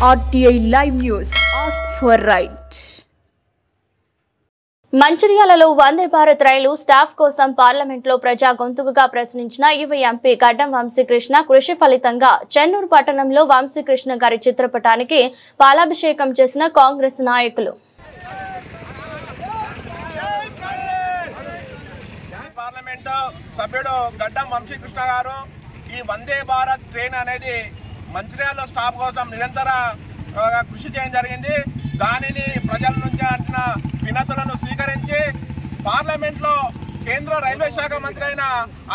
RTI Live News. Ask for right. మంచిర్యాలలో వందే భారత్ రైలు stop కోసం పార్లమెంట్లో ప్రజా గొంతుకగా ప్రశ్నించిన యువ ఎంపీ గడ్డం వంశీకృష్ణ కృషి ఫలితంగా చెన్నూరు పట్టణంలో వంశీకృష్ణ గారి చిత్రపటానికి పాలాభిషేకం చేసిన కాంగ్రెస్ నాయకులు. పార్లమెంట్ సభ్యుడు గడ్డం వంశీకృష్ణ గారు ఈ వందే భారత్ ట్రైన్ అనేది మంచిర్యాలలో స్టాఫ్ కోసం నిరంతర కృషి చేయడం జరిగింది. దానిని ప్రజల నుంచి అంటున్న వినతులను స్వీకరించి పార్లమెంట్లో కేంద్ర రైల్వే శాఖ మంత్రి అయిన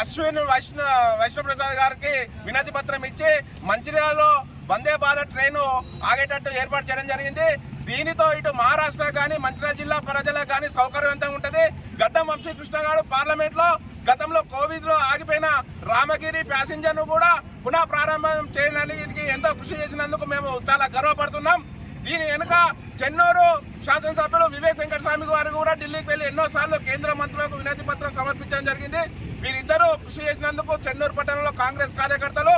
అశ్విన్ వైష్ణవ్ గారికి వినతి పత్రం ఇచ్చి మంచిర్యాలలో వందే భారత్ ట్రైను ఆగేటట్టు ఏర్పాటు చేయడం జరిగింది. దీనితో ఇటు మహారాష్ట్ర కానీ మంచిర్యాల జిల్లా ప్రజలకు కానీ సౌకర్యవంతంగా ఉంటుంది. గడ్డం వంశీకృష్ణ గారు పార్లమెంట్లో గతంలో కోవిడ్ లో ఆగిపోయిన రామగిరి ప్యాసింజర్ ను కూడా పునః ప్రారంభం చేయడానికి ఎంతో కృషి చేసినందుకు మేము చాలా గర్వపడుతున్నాం. దీని వెనుక చెన్నూరు శాసనసభ్యులు వివేక్ వెంకటస్వామి గారు కూడా ఢిల్లీకి వెళ్లి ఎన్నోసార్లు కేంద్ర మంత్రులకు వినతి పత్రం సమర్పించడం జరిగింది. వీరిద్దరూ కృషి చేసినందుకు చెన్నూరు పట్టణంలో కాంగ్రెస్ కార్యకర్తలు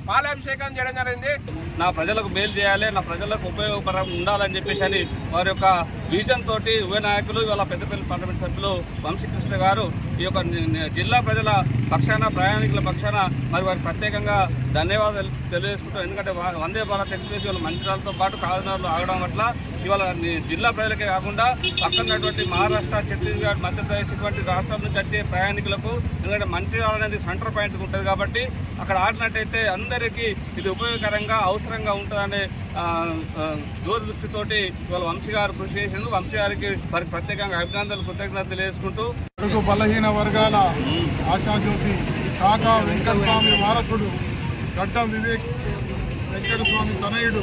పాలాభిషేకం చేయడం జరిగింది. నా ప్రజలకు మేలు చేయాలి, నా ప్రజలకు ఉపయోగకరంగా ఉండాలని చెప్పేసి అని వారి యొక్క విజన్ తోటి యువ నాయకులు ఇవాళ పెద్దపల్లి పార్లమెంట్ సభ్యులు వంశీకృష్ణ గారు ఈ యొక్క జిల్లా ప్రజల పక్షాన ప్రయాణికుల పక్షాన మరి వారికి ప్రత్యేకంగా ధన్యవాదాలు తెలియజేసుకుంటాం. ఎందుకంటే వందే భారత్ ఎక్స్ప్రెస్ ఇవాళ మంచిర్యాలతో పాటు కాకినాడలో ఆగడం వల్ల ఇవాళ జిల్లా ప్రజలకే కాకుండా పక్కనటువంటి మహారాష్ట్ర, ఛత్తీస్గఢ్, మధ్యప్రదేశ్ ఇటువంటి రాష్ట్రాల నుంచి వచ్చే ప్రయాణికులకు ఎందుకంటే మంచిర్యాల అనేది సెంటర్ పాయింట్ ఉంటుంది కాబట్టి అక్కడ ఆడినట్టయితే అందరికీ ఇది ఉపయోగకరంగా అవసరంగా ఉంటుందనే దూరదృష్టితోటి ఇవాళ వంశీ గారు కృషి చేసింది. వంశీ గారికి వారికి ప్రత్యేకంగా అభినందనలు కృతజ్ఞతలు తెలియజేసుకుంటూ బలహీన వర్గాల ఆశాజ్యోతి కాకా వెంకటస్వామి వారసుడు గడ్డం వివేక్ వెంకటస్వామి తనయుడు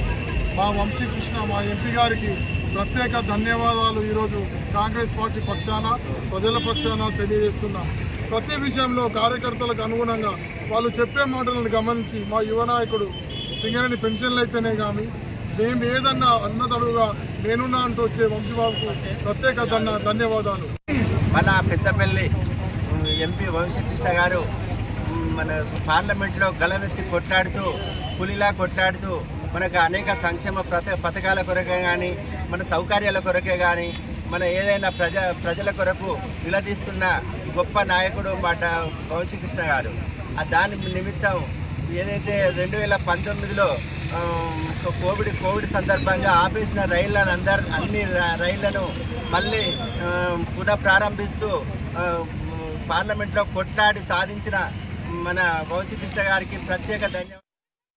మా వంశీకృష్ణ మా ఎంపీ గారికి ప్రత్యేక ధన్యవాదాలు ఈరోజు కాంగ్రెస్ పార్టీ పక్షాన ప్రజల పక్షాన తెలియజేస్తున్నాం. ప్రతి విషయంలో కార్యకర్తలకు అనుగుణంగా వాళ్ళు చెప్పే మాటలను గమనించి మా యువ నాయకుడు సింగరేణి పెన్షన్లు అయితేనే కానీ మేము ఏదన్నా అన్నదడుగా నేనున్నా అంటూ వచ్చే వంశీబాబుకు ప్రత్యేక ధన్యవాదాలు. మన పెద్దపల్లి ఎంపీ వంశీకృష్ణ గారు మన పార్లమెంట్లో గలవెత్తి కొట్లాడుతూ పులిలా కొట్లాడుతూ మనకు అనేక సంక్షేమ పథకాల కొరకే కానీ మన సౌకర్యాల కొరకే కానీ మన ఏదైనా ప్రజల కొరకు నిలదీస్తున్న గొప్ప నాయకుడు మాట వంశీకృష్ణ గారు. దాని నిమిత్తం ఏదైతే 2019లో కోవిడ్ సందర్భంగా ఆపేసిన అన్ని రైళ్లను మళ్ళీ పునః ప్రారంభిస్తూ పార్లమెంట్లో కొట్లాడి సాధించిన మన వంశీకృష్ణ గారికి ప్రత్యేక ధన్యవాదాలు.